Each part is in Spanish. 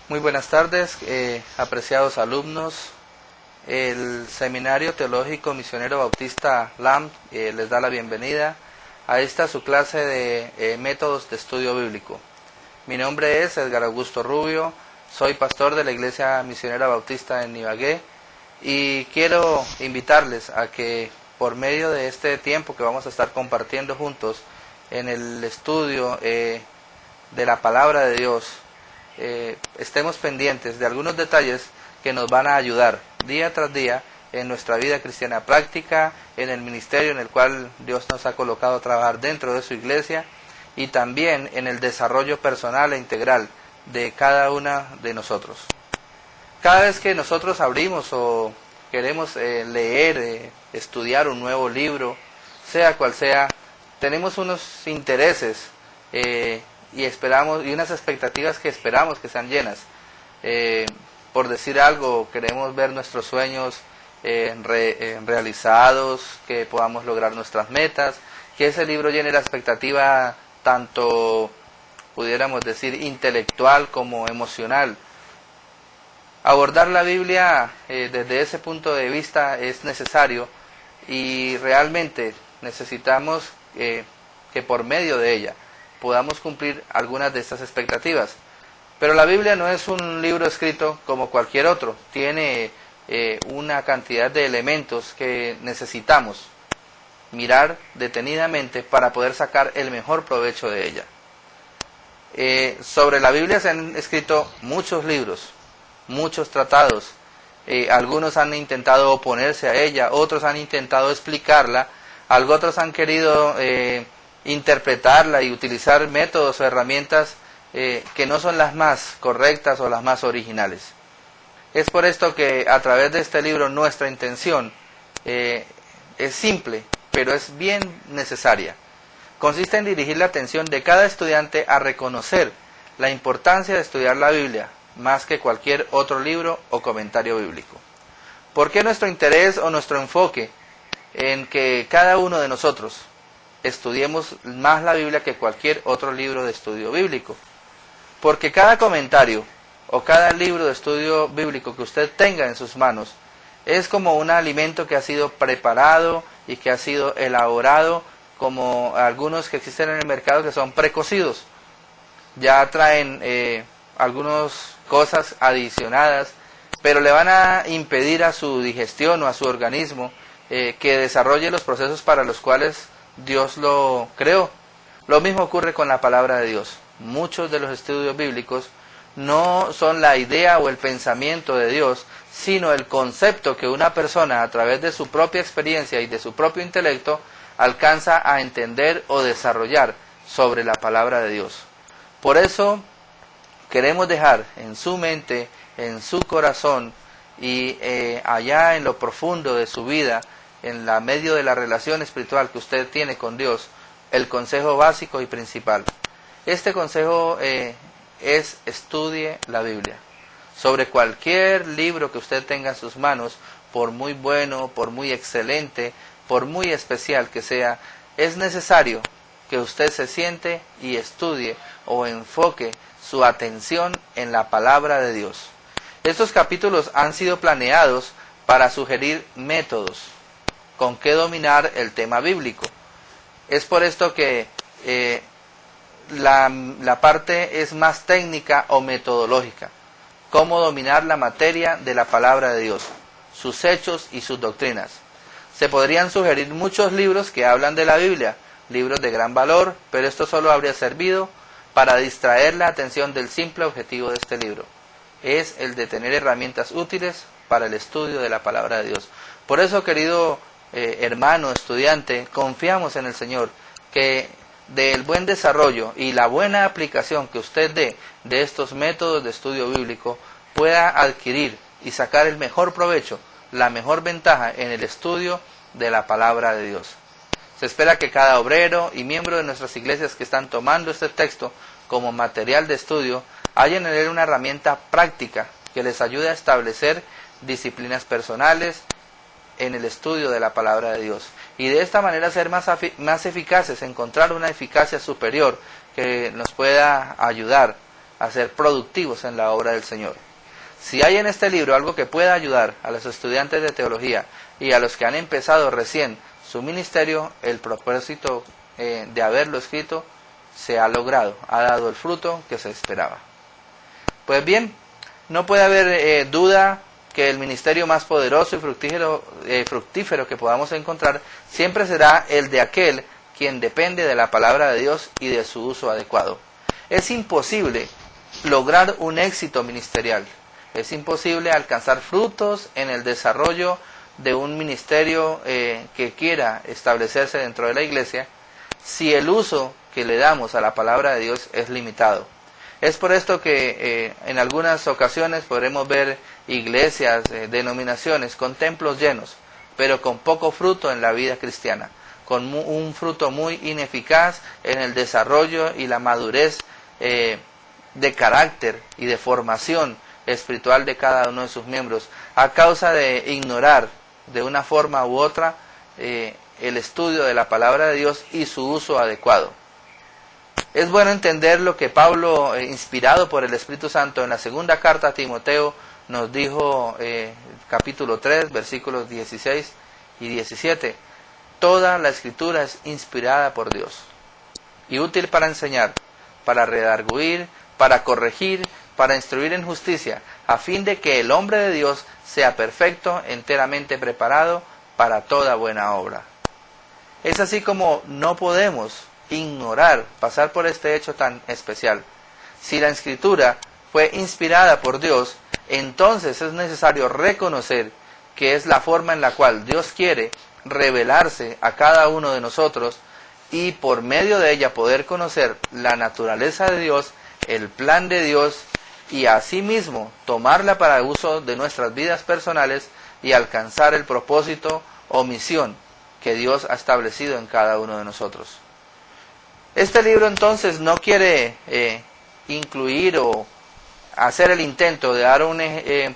Muy buenas tardes, apreciados alumnos. El Seminario Teológico Misionero Bautista LAM les da la bienvenida a esta su clase de métodos de estudio bíblico. Mi nombre es Edgar Augusto Rubio, soy pastor de la Iglesia Misionera Bautista en Ibagué y quiero invitarles a que por medio de este tiempo que vamos a estar compartiendo juntos en el estudio de la Palabra de Dios, estemos pendientes de algunos detalles que nos van a ayudar día tras día en nuestra vida cristiana práctica, en el ministerio en el cual Dios nos ha colocado a trabajar dentro de su iglesia y también en el desarrollo personal e integral de cada una de nosotros. Cada vez que nosotros abrimos o queremos leer, estudiar un nuevo libro, sea cual sea, tenemos unos intereses y esperamos, y unas expectativas que esperamos que sean llenas. Por decir algo, queremos ver nuestros sueños realizados, que podamos lograr nuestras metas, que ese libro llene la expectativa tanto, pudiéramos decir, intelectual como emocional. Abordar la Biblia desde ese punto de vista es necesario y realmente necesitamos que por medio de ella podamos cumplir algunas de estas expectativas. Pero la Biblia no es un libro escrito como cualquier otro, tiene una cantidad de elementos que necesitamos mirar detenidamente para poder sacar el mejor provecho de ella. Sobre la Biblia se han escrito muchos libros, muchos tratados, algunos han intentado oponerse a ella, otros han intentado explicarla, otros han querido interpretarla y utilizar métodos o herramientas que no son las más correctas o las más originales. Es por esto que a través de este libro nuestra intención es simple, pero es bien necesaria. Consiste en dirigir la atención de cada estudiante a reconocer la importancia de estudiar la Biblia, más que cualquier otro libro o comentario bíblico. ¿Por qué nuestro interés o nuestro enfoque en que cada uno de nosotros estudiemos más la Biblia que cualquier otro libro de estudio bíblico? Porque cada comentario o cada libro de estudio bíblico que usted tenga en sus manos es como un alimento que ha sido preparado y que ha sido elaborado, como algunos que existen en el mercado que son precocidos. Ya traen algunas cosas adicionadas, pero le van a impedir a su digestión o a su organismo que desarrolle los procesos para los cuales Dios lo creó. Lo mismo ocurre con la palabra de Dios. Muchos de los estudios bíblicos no son la idea o el pensamiento de Dios, sino el concepto que una persona a través de su propia experiencia y de su propio intelecto alcanza a entender o desarrollar sobre la palabra de Dios. Por eso queremos dejar en su mente, en su corazón y allá en lo profundo de su vida, en la medio de la relación espiritual que usted tiene con Dios, el consejo básico y principal. Este consejo es: estudie la Biblia. Sobre cualquier libro que usted tenga en sus manos, por muy bueno, por muy excelente, por muy especial que sea, es necesario que usted se siente y estudie o enfoque su atención en la palabra de Dios. Estos capítulos han sido planeados para sugerir métodos con que dominar el tema bíblico. Es por esto que la parte es más técnica o metodológica. Cómo dominar la materia de la palabra de Dios, sus hechos y sus doctrinas. Se podrían sugerir muchos libros que hablan de la Biblia, libros de gran valor, pero esto solo habría servido para distraer la atención del simple objetivo de este libro. Es el de tener herramientas útiles para el estudio de la palabra de Dios. Por eso, querido hermano, estudiante, confiamos en el Señor, que del buen desarrollo y la buena aplicación que usted dé de estos métodos de estudio bíblico, pueda adquirir y sacar el mejor provecho, la mejor ventaja en el estudio de la palabra de Dios. Se espera que cada obrero y miembro de nuestras iglesias que están tomando este texto como material de estudio hayan en él una herramienta práctica que les ayude a establecer disciplinas personales en el estudio de la palabra de Dios, y de esta manera ser más eficaces, encontrar una eficacia superior que nos pueda ayudar a ser productivos en la obra del Señor. Si hay en este libro algo que pueda ayudar a los estudiantes de teología y a los que han empezado recién su ministerio, el propósito de haberlo escrito se ha logrado, ha dado el fruto que se esperaba. Pues bien, no puede haber duda que el ministerio más poderoso y fructífero que podamos encontrar siempre será el de aquel quien depende de la palabra de Dios y de su uso adecuado. Es imposible lograr un éxito ministerial. Es imposible alcanzar frutos en el desarrollo de un ministerio que quiera establecerse dentro de la iglesia si el uso que le damos a la palabra de Dios es limitado. Es por esto que en algunas ocasiones podremos ver iglesias, denominaciones con templos llenos, pero con poco fruto en la vida cristiana, con un fruto muy ineficaz en el desarrollo y la madurez de carácter y de formación espiritual de cada uno de sus miembros, a causa de ignorar de una forma u otra el estudio de la palabra de Dios y su uso adecuado. Es bueno entender lo que Pablo, inspirado por el Espíritu Santo, en la segunda carta a Timoteo, nos dijo, capítulo 3, versículos 16 y 17. Toda la Escritura es inspirada por Dios y útil para enseñar, para redarguir, para corregir, para instruir en justicia, a fin de que el hombre de Dios sea perfecto, enteramente preparado para toda buena obra. Es así como no podemos ignorar, pasar por este hecho tan especial. Si la Escritura fue inspirada por Dios, entonces es necesario reconocer que es la forma en la cual Dios quiere revelarse a cada uno de nosotros y por medio de ella poder conocer la naturaleza de Dios, el plan de Dios y asimismo tomarla para uso de nuestras vidas personales y alcanzar el propósito o misión que Dios ha establecido en cada uno de nosotros. Este libro entonces no quiere incluir o hacer el intento de dar un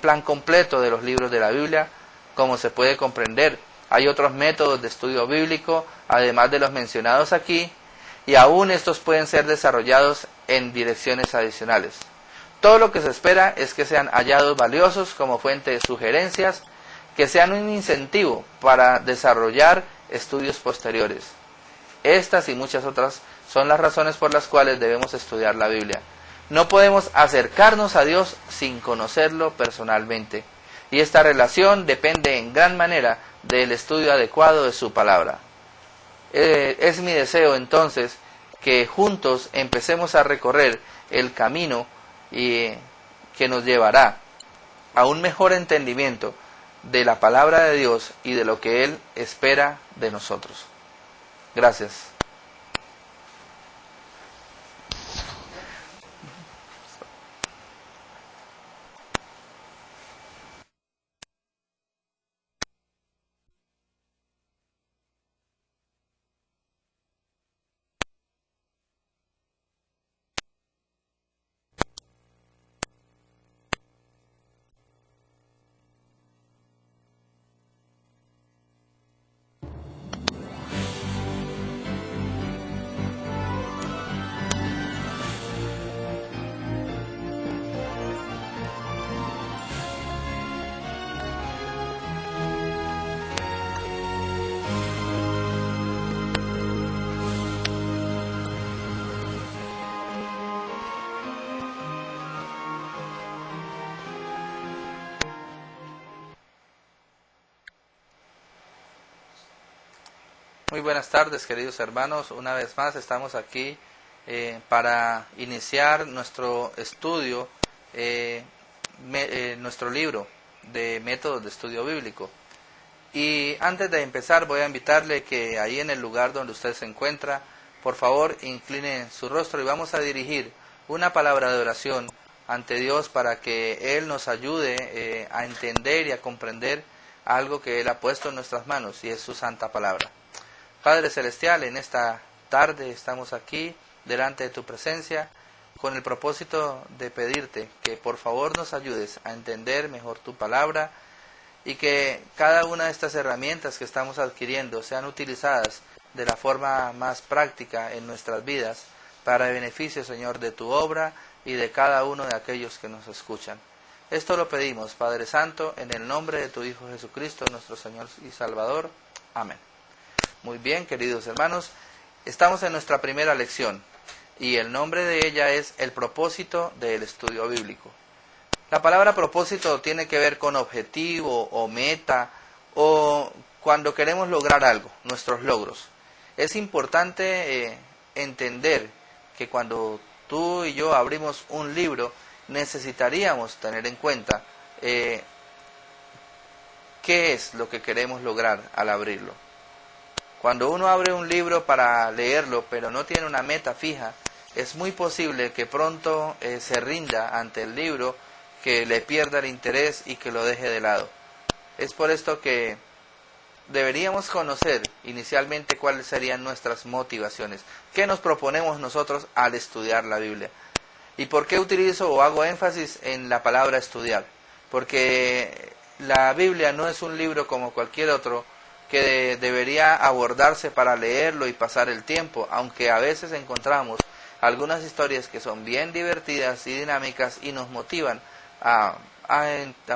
plan completo de los libros de la Biblia, como se puede comprender. Hay otros métodos de estudio bíblico, además de los mencionados aquí, y aún estos pueden ser desarrollados en direcciones adicionales. Todo lo que se espera es que sean hallados valiosos como fuente de sugerencias, que sean un incentivo para desarrollar estudios posteriores. Estas y muchas otras son las razones por las cuales debemos estudiar la Biblia. No podemos acercarnos a Dios sin conocerlo personalmente, y esta relación depende en gran manera del estudio adecuado de su palabra. Es mi deseo entonces que juntos empecemos a recorrer el camino que nos llevará a un mejor entendimiento de la palabra de Dios y de lo que Él espera de nosotros. Gracias. Muy buenas tardes, queridos hermanos. Una vez más estamos aquí para iniciar nuestro estudio, nuestro libro de métodos de estudio bíblico. Y antes de empezar voy a invitarle que ahí en el lugar donde usted se encuentra, por favor incline su rostro y vamos a dirigir una palabra de oración ante Dios para que Él nos ayude a entender y a comprender algo que Él ha puesto en nuestras manos, y es su santa palabra. Padre Celestial, en esta tarde estamos aquí delante de tu presencia con el propósito de pedirte que por favor nos ayudes a entender mejor tu palabra y que cada una de estas herramientas que estamos adquiriendo sean utilizadas de la forma más práctica en nuestras vidas para el beneficio, Señor, de tu obra y de cada uno de aquellos que nos escuchan. Esto lo pedimos, Padre Santo, en el nombre de tu Hijo Jesucristo, nuestro Señor y Salvador. Amén. Muy bien, queridos hermanos, estamos en nuestra primera lección y el nombre de ella es el propósito del estudio bíblico. La palabra propósito tiene que ver con objetivo o meta o cuando queremos lograr algo, nuestros logros. Es importante entender que cuando tú y yo abrimos un libro, necesitaríamos tener en cuenta qué es lo que queremos lograr al abrirlo. Cuando uno abre un libro para leerlo, pero no tiene una meta fija, es muy posible que pronto se rinda ante el libro, que le pierda el interés y que lo deje de lado. Es por esto que deberíamos conocer inicialmente cuáles serían nuestras motivaciones. ¿Qué nos proponemos nosotros al estudiar la Biblia? ¿Y por qué utilizo o hago énfasis en la palabra estudiar? Porque la Biblia no es un libro como cualquier otro que debería abordarse para leerlo y pasar el tiempo, aunque a veces encontramos algunas historias que son bien divertidas y dinámicas y nos motivan a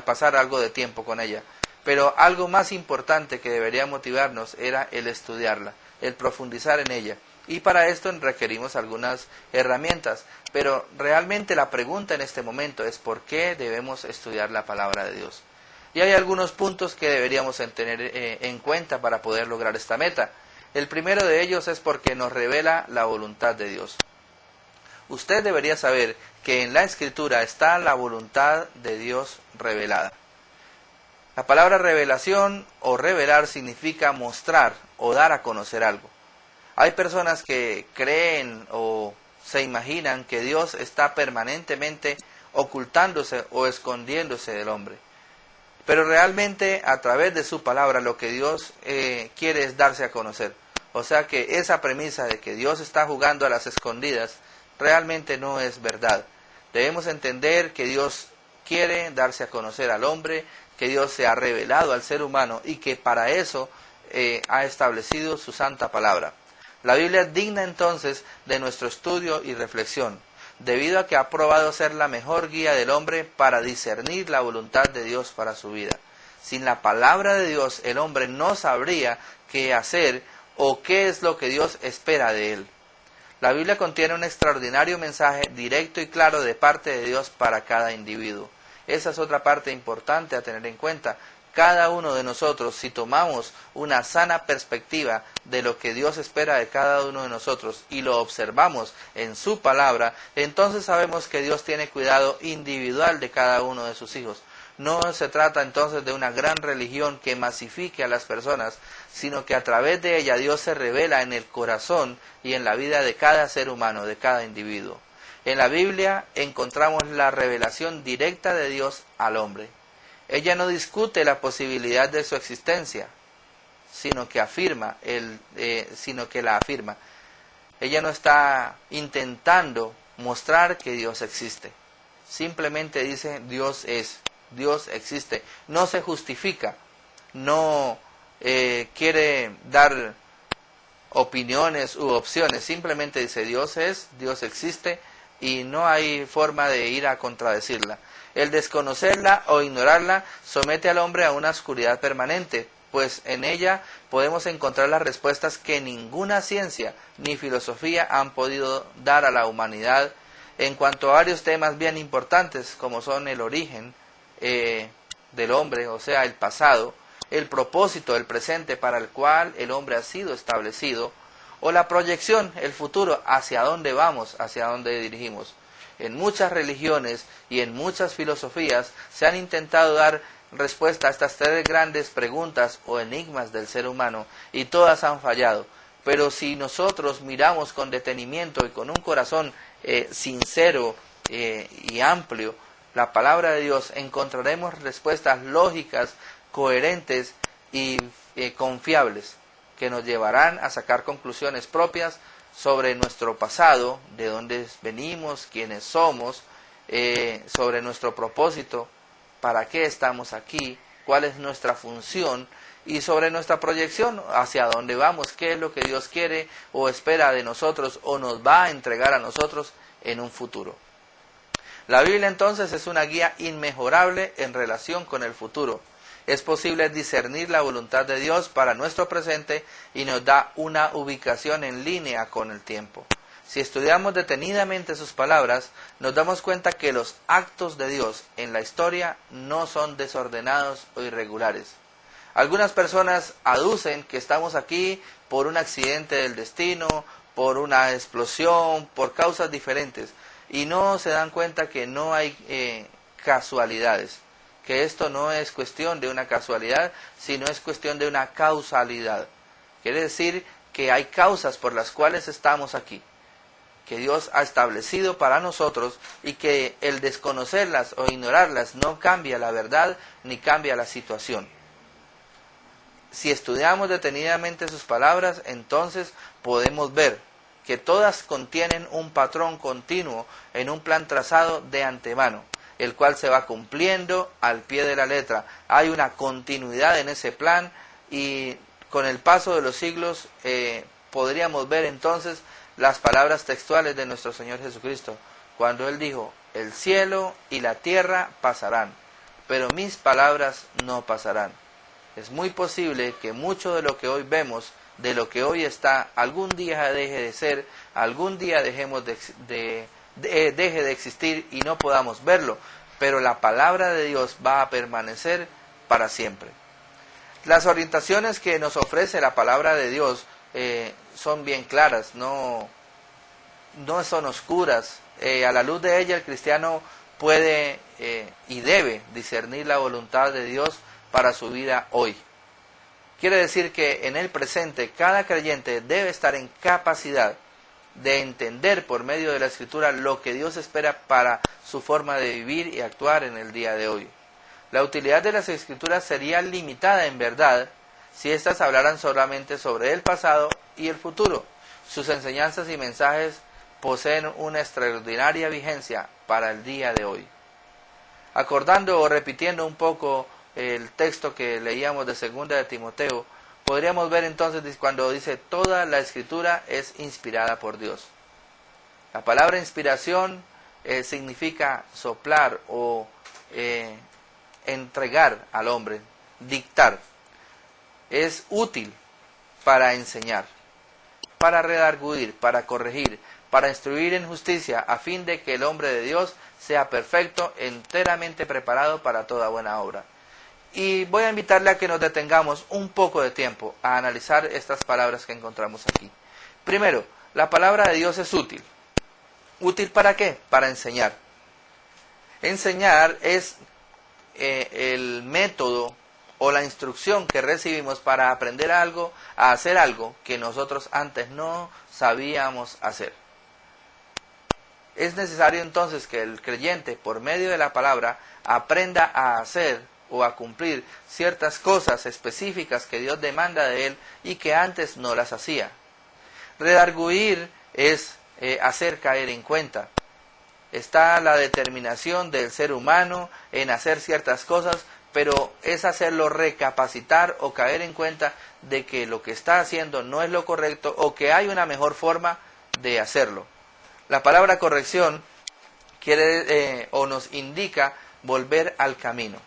pasar algo de tiempo con ella. Pero algo más importante que debería motivarnos era el estudiarla, el profundizar en ella. Y para esto requerimos algunas herramientas. Pero realmente la pregunta en este momento es ¿por qué debemos estudiar la palabra de Dios? Y hay algunos puntos que deberíamos tener en cuenta para poder lograr esta meta. El primero de ellos es porque nos revela la voluntad de Dios. Usted debería saber que en la Escritura está la voluntad de Dios revelada. La palabra revelación o revelar significa mostrar o dar a conocer algo. Hay personas que creen o se imaginan que Dios está permanentemente ocultándose o escondiéndose del hombre. Pero realmente a través de su palabra lo que Dios quiere es darse a conocer. O sea que esa premisa de que Dios está jugando a las escondidas realmente no es verdad. Debemos entender que Dios quiere darse a conocer al hombre, que Dios se ha revelado al ser humano y que para eso ha establecido su santa palabra. La Biblia es digna entonces de nuestro estudio y reflexión, debido a que ha probado ser la mejor guía del hombre para discernir la voluntad de Dios para su vida. Sin la palabra de Dios, el hombre no sabría qué hacer o qué es lo que Dios espera de él. La Biblia contiene un extraordinario mensaje directo y claro de parte de Dios para cada individuo. Esa es otra parte importante a tener en cuenta. Cada uno de nosotros, si tomamos una sana perspectiva de lo que Dios espera de cada uno de nosotros y lo observamos en su palabra, entonces sabemos que Dios tiene cuidado individual de cada uno de sus hijos. No se trata entonces de una gran religión que masifique a las personas, sino que a través de ella Dios se revela en el corazón y en la vida de cada ser humano, de cada individuo. En la Biblia encontramos la revelación directa de Dios al hombre. Ella no discute la posibilidad de su existencia, sino que la afirma. Ella no está intentando mostrar que Dios existe. Simplemente dice Dios es, Dios existe. No se justifica, no quiere dar opiniones u opciones. Simplemente dice Dios es, Dios existe y no hay forma de ir a contradecirla. El desconocerla o ignorarla somete al hombre a una oscuridad permanente, pues en ella podemos encontrar las respuestas que ninguna ciencia ni filosofía han podido dar a la humanidad en cuanto a varios temas bien importantes como son el origen del hombre, o sea, el pasado, el propósito del presente para el cual el hombre ha sido establecido, o la proyección, el futuro, hacia dónde vamos, hacia dónde dirigimos. En muchas religiones y en muchas filosofías se han intentado dar respuesta a estas tres grandes preguntas o enigmas del ser humano y todas han fallado. Pero si nosotros miramos con detenimiento y con un corazón sincero y amplio la palabra de Dios, encontraremos respuestas lógicas, coherentes y confiables que nos llevarán a sacar conclusiones propias sobre nuestro pasado, de dónde venimos, quiénes somos, sobre nuestro propósito, para qué estamos aquí, cuál es nuestra función y sobre nuestra proyección, hacia dónde vamos, qué es lo que Dios quiere o espera de nosotros o nos va a entregar a nosotros en un futuro. La Biblia entonces es una guía inmejorable en relación con el futuro. Es posible discernir la voluntad de Dios para nuestro presente y nos da una ubicación en línea con el tiempo. Si estudiamos detenidamente sus palabras, nos damos cuenta que los actos de Dios en la historia no son desordenados o irregulares. Algunas personas aducen que estamos aquí por un accidente del destino, por una explosión, por causas diferentes, y no se dan cuenta que no hay casualidades, que esto no es cuestión de una casualidad, sino es cuestión de una causalidad. Quiere decir que hay causas por las cuales estamos aquí, que Dios ha establecido para nosotros y que el desconocerlas o ignorarlas no cambia la verdad ni cambia la situación. Si estudiamos detenidamente sus palabras, entonces podemos ver que todas contienen un patrón continuo en un plan trazado de antemano, el cual se va cumpliendo al pie de la letra. Hay una continuidad en ese plan y con el paso de los siglos podríamos ver entonces las palabras textuales de nuestro Señor Jesucristo, cuando Él dijo: el cielo y la tierra pasarán, pero mis palabras no pasarán. Es muy posible que mucho de lo que hoy vemos, de lo que hoy está, algún día deje de ser, algún día deje de existir y no podamos verlo, pero la palabra de Dios va a permanecer para siempre. Las orientaciones que nos ofrece la palabra de Dios son bien claras, no son oscuras. A la luz de ella el cristiano puede y debe discernir la voluntad de Dios para su vida hoy. Quiere decir que en el presente cada creyente debe estar en capacidad de entender por medio de la Escritura lo que Dios espera para su forma de vivir y actuar en el día de hoy. La utilidad de las Escrituras sería limitada en verdad si éstas hablaran solamente sobre el pasado y el futuro. Sus enseñanzas y mensajes poseen una extraordinaria vigencia para el día de hoy. Acordando o repitiendo un poco el texto que leíamos de 2 de Timoteo, podríamos ver entonces cuando dice: toda la Escritura es inspirada por Dios. La palabra inspiración significa soplar o entregar al hombre, dictar. Es útil para enseñar, para redarguir, para corregir, para instruir en justicia, a fin de que el hombre de Dios sea perfecto, enteramente preparado para toda buena obra. Y voy a invitarle a que nos detengamos un poco de tiempo a analizar estas palabras que encontramos aquí. Primero, la palabra de Dios es útil. ¿Útil para qué? Para enseñar. Enseñar es el método o la instrucción que recibimos para aprender algo, a hacer algo que nosotros antes no sabíamos hacer. Es necesario entonces que el creyente, por medio de la palabra, aprenda a hacer o a cumplir ciertas cosas específicas que Dios demanda de él y que antes no las hacía. Redarguir es hacer caer en cuenta. Está la determinación del ser humano en hacer ciertas cosas, pero es hacerlo recapacitar o caer en cuenta de que lo que está haciendo no es lo correcto o que hay una mejor forma de hacerlo. La palabra corrección quiere o nos indica volver al camino.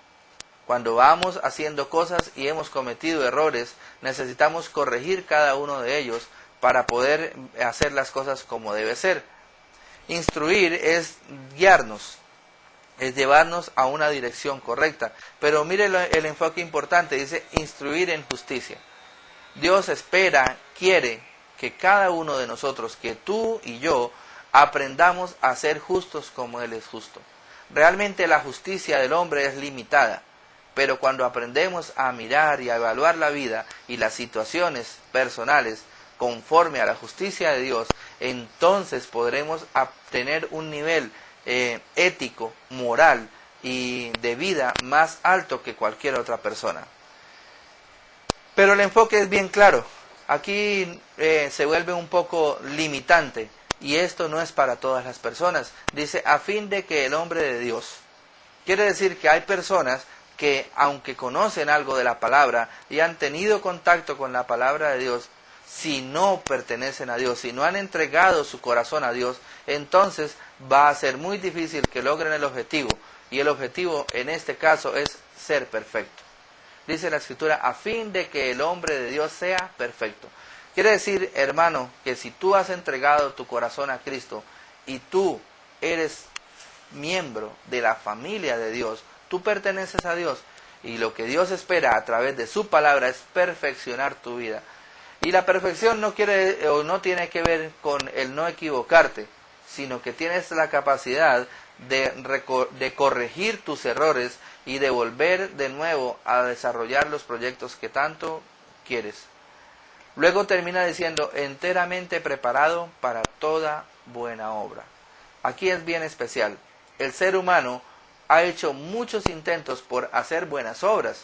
Cuando vamos haciendo cosas y hemos cometido errores, necesitamos corregir cada uno de ellos para poder hacer las cosas como debe ser. Instruir es guiarnos, es llevarnos a una dirección correcta. Pero mire el enfoque importante, dice instruir en justicia. Dios espera, quiere que cada uno de nosotros, que tú y yo, aprendamos a ser justos como Él es justo. Realmente la justicia del hombre es limitada. Pero cuando aprendemos a mirar y a evaluar la vida y las situaciones personales conforme a la justicia de Dios, entonces podremos obtener un nivel ético, moral y de vida más alto que cualquier otra persona. Pero el enfoque es bien claro. Aquí se vuelve un poco limitante y esto no es para todas las personas. Dice, a fin de que el hombre de Dios. Quiere decir que hay personas que aunque conocen algo de la palabra y han tenido contacto con la palabra de Dios, si no pertenecen a Dios, si no han entregado su corazón a Dios, entonces va a ser muy difícil que logren el objetivo, y el objetivo en este caso es ser perfecto. Dice la Escritura, a fin de que el hombre de Dios sea perfecto. Quiere decir, hermano, que si tú has entregado tu corazón a Cristo y tú eres miembro de la familia de Dios, tú perteneces a Dios, y lo que Dios espera a través de su palabra es perfeccionar tu vida. Y la perfección no quiere o no tiene que ver con el no equivocarte, sino que tienes la capacidad de corregir tus errores y de volver de nuevo a desarrollar los proyectos que tanto quieres. Luego termina diciendo, enteramente preparado para toda buena obra. Aquí es bien especial. El ser humano ha hecho muchos intentos por hacer buenas obras,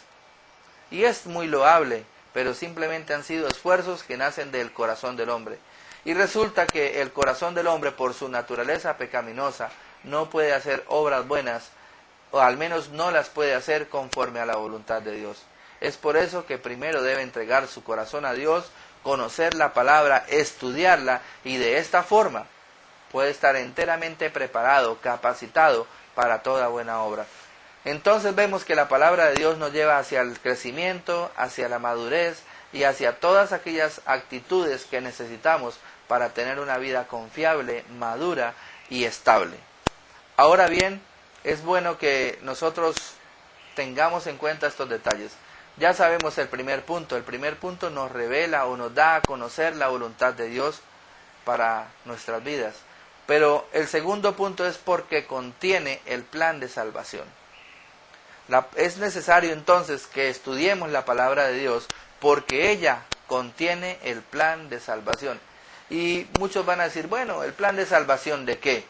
y es muy loable, pero simplemente han sido esfuerzos que nacen del corazón del hombre. Y resulta que el corazón del hombre, por su naturaleza pecaminosa, no puede hacer obras buenas, o al menos no las puede hacer conforme a la voluntad de Dios. Es por eso que primero debe entregar su corazón a Dios, conocer la palabra, estudiarla, y de esta forma puede estar enteramente preparado, capacitado para toda buena obra. Entonces vemos que la palabra de Dios nos lleva hacia el crecimiento, hacia la madurez y hacia todas aquellas actitudes que necesitamos para tener una vida confiable, madura y estable. Ahora bien, es bueno que nosotros tengamos en cuenta estos detalles. Ya sabemos el primer punto. El primer punto nos revela o nos da a conocer la voluntad de Dios para nuestras vidas. Pero el segundo punto es porque contiene el plan de salvación. Es necesario entonces que estudiemos la palabra de Dios porque ella contiene el plan de salvación. Y muchos van a decir, bueno, ¿el plan de salvación de qué?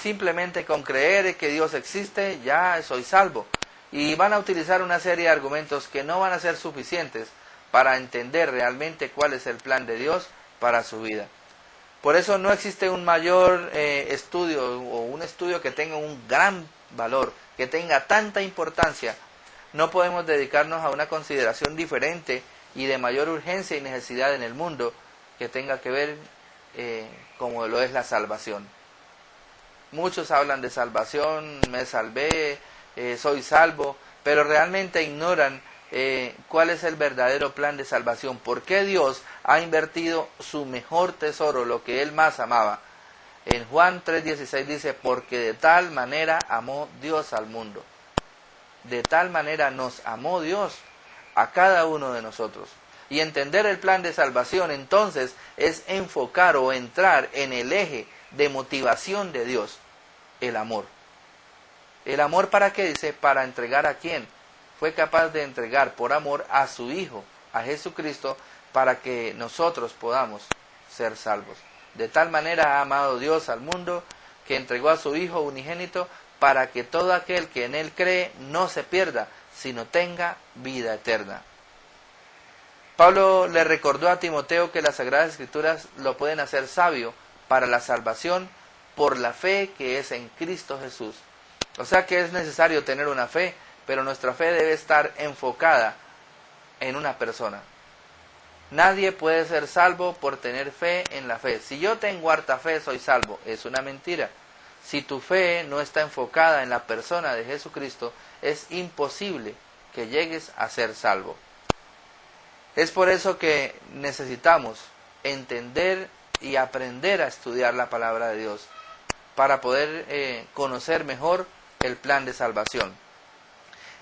Simplemente con creer que Dios existe, ya soy salvo. Y van a utilizar una serie de argumentos que no van a ser suficientes para entender realmente cuál es el plan de Dios para su vida. Por eso no existe un mayor estudio o un estudio que tenga un gran valor, que tenga tanta importancia. No podemos dedicarnos a una consideración diferente y de mayor urgencia y necesidad en el mundo que tenga que ver como lo es la salvación. Muchos hablan de salvación, me salvé, soy salvo, pero realmente ignoran cuál es el verdadero plan de salvación. ¿Por qué Dios ha invertido su mejor tesoro, lo que Él más amaba? En Juan 3:16 dice, porque de tal manera amó Dios al mundo. De tal manera nos amó Dios a cada uno de nosotros. Y entender el plan de salvación entonces es enfocar o entrar en el eje de motivación de Dios, el amor. ¿El amor para qué? Dice, para entregar a quién. Fue capaz de entregar por amor a su Hijo, a Jesucristo, para que nosotros podamos ser salvos. De tal manera ha amado Dios al mundo, que entregó a su Hijo unigénito, para que todo aquel que en Él cree no se pierda, sino tenga vida eterna. Pablo le recordó a Timoteo que las Sagradas Escrituras lo pueden hacer sabio para la salvación por la fe que es en Cristo Jesús. O sea que es necesario tener una fe, pero nuestra fe debe estar enfocada en una persona. Nadie puede ser salvo por tener fe en la fe. Si yo tengo harta fe, soy salvo. Es una mentira. Si tu fe no está enfocada en la persona de Jesucristo, es imposible que llegues a ser salvo. Es por eso que necesitamos entender y aprender a estudiar la palabra de Dios para poder conocer mejor el plan de salvación.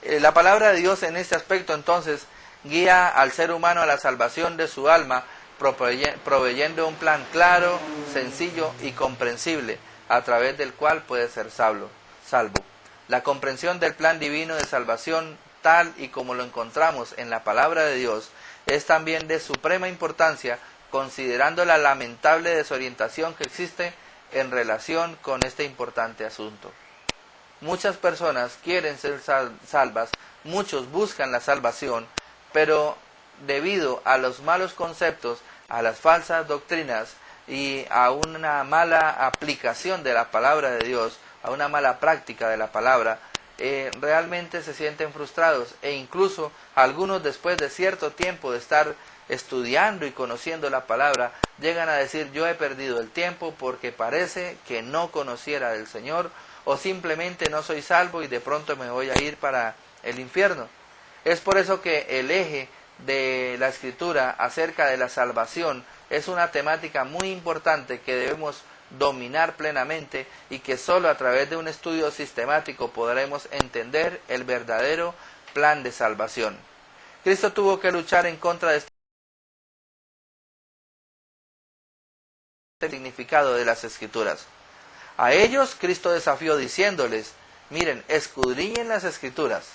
La palabra de Dios en este aspecto entonces guía al ser humano a la salvación de su alma, proveyendo un plan claro, sencillo y comprensible, a través del cual puede ser salvo. La comprensión del plan divino de salvación, tal y como lo encontramos en la palabra de Dios, es también de suprema importancia, considerando la lamentable desorientación que existe en relación con este importante asunto. Muchas personas quieren ser salvas, muchos buscan la salvación, pero debido a los malos conceptos, a las falsas doctrinas y a una mala aplicación de la palabra de Dios, a una mala práctica de la palabra, realmente se sienten frustrados, e incluso algunos después de cierto tiempo de estar estudiando y conociendo la palabra, llegan a decir: yo he perdido el tiempo porque parece que no conociera del Señor, o simplemente no soy salvo y de pronto me voy a ir para el infierno. Es por eso que el eje de la Escritura acerca de la salvación es una temática muy importante que debemos dominar plenamente, y que solo a través de un estudio sistemático podremos entender el verdadero plan de salvación. Cristo tuvo que luchar en contra de este significado de las Escrituras. A ellos Cristo desafió diciéndoles: miren, escudriñen las Escrituras.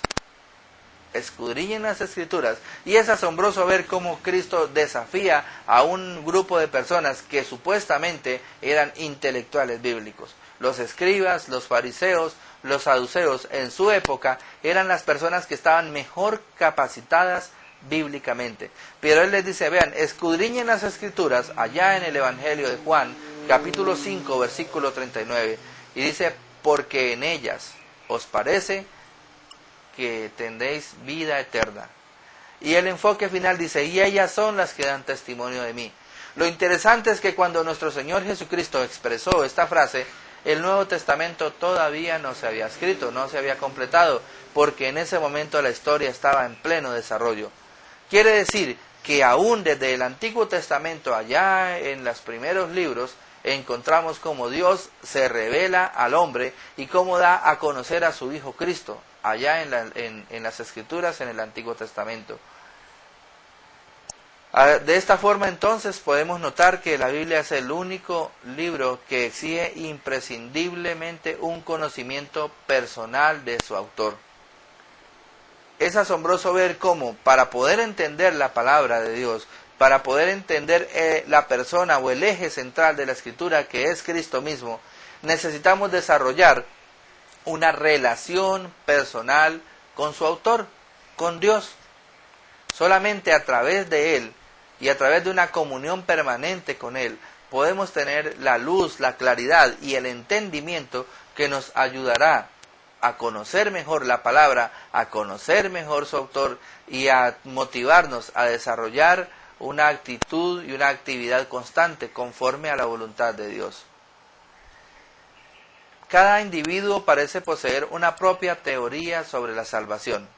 Escudriñen las Escrituras. Y es asombroso ver cómo Cristo desafía a un grupo de personas que supuestamente eran intelectuales bíblicos. Los escribas, los fariseos, los saduceos en su época eran las personas que estaban mejor capacitadas bíblicamente. Pero Él les dice: vean, escudriñen las Escrituras, allá en el Evangelio de Juan, capítulo 5, versículo 39. Y dice: porque en ellas os parece que tendréis vida eterna. Y el enfoque final dice: y ellas son las que dan testimonio de mí. Lo interesante es que cuando nuestro Señor Jesucristo expresó esta frase, el Nuevo Testamento todavía no se había escrito, no se había completado, porque en ese momento la historia estaba en pleno desarrollo. Quiere decir que aún desde el Antiguo Testamento, allá en los primeros libros, encontramos cómo Dios se revela al hombre y cómo da a conocer a su Hijo Cristo, allá en las Escrituras, en el Antiguo Testamento. De esta forma entonces podemos notar que la Biblia es el único libro que exige imprescindiblemente un conocimiento personal de su autor. Es asombroso ver cómo, para poder entender la palabra de Dios, para poder entender la persona o el eje central de la Escritura, que es Cristo mismo, necesitamos desarrollar una relación personal con su autor, con Dios. Solamente a través de Él y a través de una comunión permanente con Él podemos tener la luz, la claridad y el entendimiento que nos ayudará a conocer mejor la palabra, a conocer mejor su autor y a motivarnos a desarrollar una actitud y una actividad constante conforme a la voluntad de Dios. Cada individuo parece poseer una propia teoría sobre la salvación.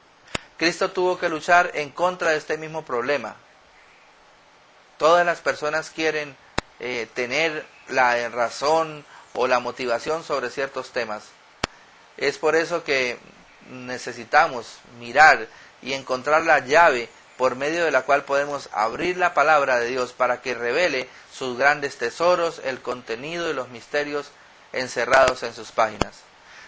Cristo tuvo que luchar en contra de este mismo problema. Todas las personas quieren tener la razón o la motivación sobre ciertos temas. Es por eso que necesitamos mirar y encontrar la llave por medio de la cual podemos abrir la palabra de Dios para que revele sus grandes tesoros, el contenido y los misterios encerrados en sus páginas.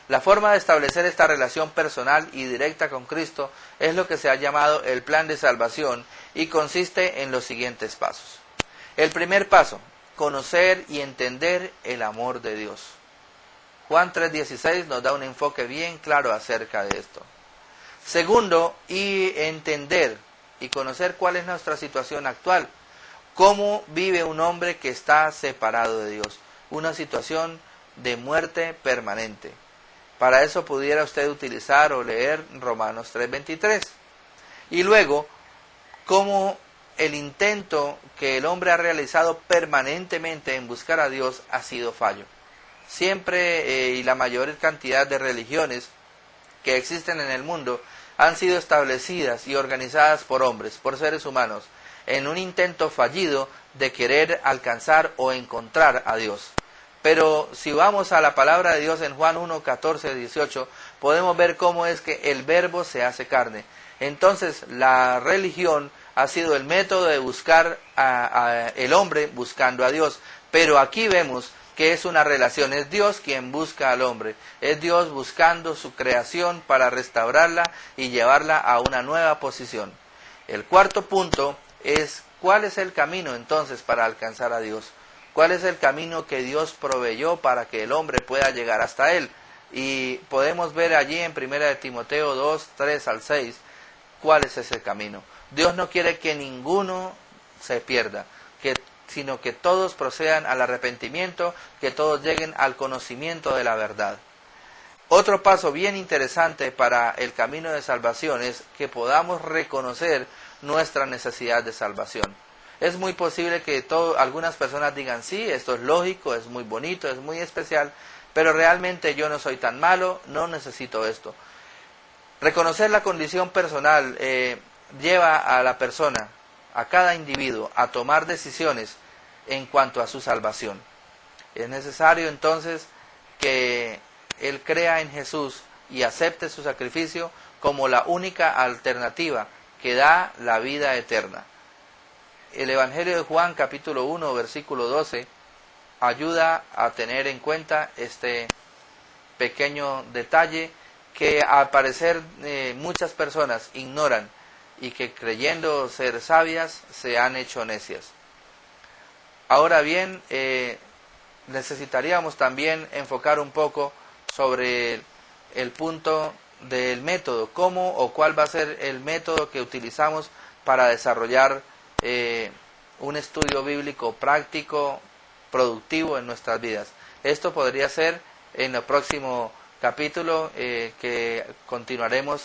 La forma de establecer esta relación personal y directa con Cristo es lo que se ha llamado el plan de salvación y consiste en los siguientes pasos. El primer paso: conocer y entender el amor de Dios. Juan 3:16 nos da un enfoque bien claro acerca de esto. Segundo, y entender y conocer cuál es nuestra situación actual. Cómo vive un hombre que está separado de Dios. Una situación de muerte permanente. Para eso pudiera usted utilizar o leer Romanos 3:23. Y luego, cómo el intento que el hombre ha realizado permanentemente en buscar a Dios ha sido fallo. Siempre y la mayor cantidad de religiones que existen en el mundo han sido establecidas y organizadas por hombres, por seres humanos, en un intento fallido de querer alcanzar o encontrar a Dios. Pero si vamos a la palabra de Dios en Juan 1, 14, 18, podemos ver cómo es que el verbo se hace carne. Entonces la religión ha sido el método de buscar el hombre buscando a Dios. Pero aquí vemos que es una relación, es Dios quien busca al hombre, es Dios buscando su creación para restaurarla y llevarla a una nueva posición. El cuarto punto es: ¿cuál es el camino entonces para alcanzar a Dios? ¿Cuál es el camino que Dios proveyó para que el hombre pueda llegar hasta Él? Y podemos ver allí en 1 Timoteo 2, 3 al 6, cuál es ese camino. Dios no quiere que ninguno se pierda, sino que todos procedan al arrepentimiento, que todos lleguen al conocimiento de la verdad. Otro paso bien interesante para el camino de salvación es que podamos reconocer nuestra necesidad de salvación. Es muy posible que algunas personas digan, sí, esto es lógico, es muy bonito, es muy especial, pero realmente yo no soy tan malo, no necesito esto. Reconocer la condición personal lleva a la persona, a cada individuo, a tomar decisiones en cuanto a su salvación. Es necesario entonces que él crea en Jesús y acepte su sacrificio como la única alternativa que da la vida eterna. El Evangelio de Juan, capítulo 1, versículo 12, ayuda a tener en cuenta este pequeño detalle que al parecer muchas personas ignoran y que creyendo ser sabias se han hecho necias. Ahora bien, necesitaríamos también enfocar un poco sobre el punto del método, cómo o cuál va a ser el método que utilizamos para desarrollar un estudio bíblico práctico, productivo en nuestras vidas. Esto podría ser en el próximo capítulo que continuaremos